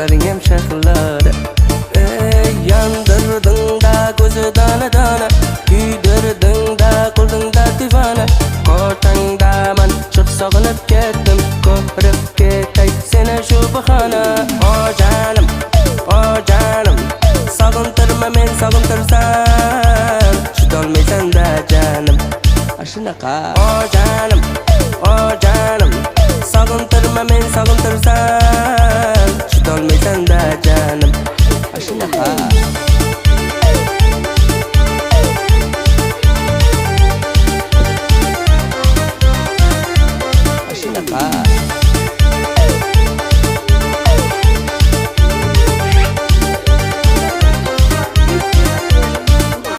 Ko'zlaring ham shahlar. Yandirding da ko'zi dana dana, kuydirding da qo'lingda divana. Qo'rtangda men çok sog'inib ketdim, ko'rib ketay seni shu bahona. O canım, sog'intirma men sog'intirsan, chidolmaysan da canım. Shunaqa. O canım, sog'intirma men sog'intirsan, chidolmaysan da canım. Shunaqa.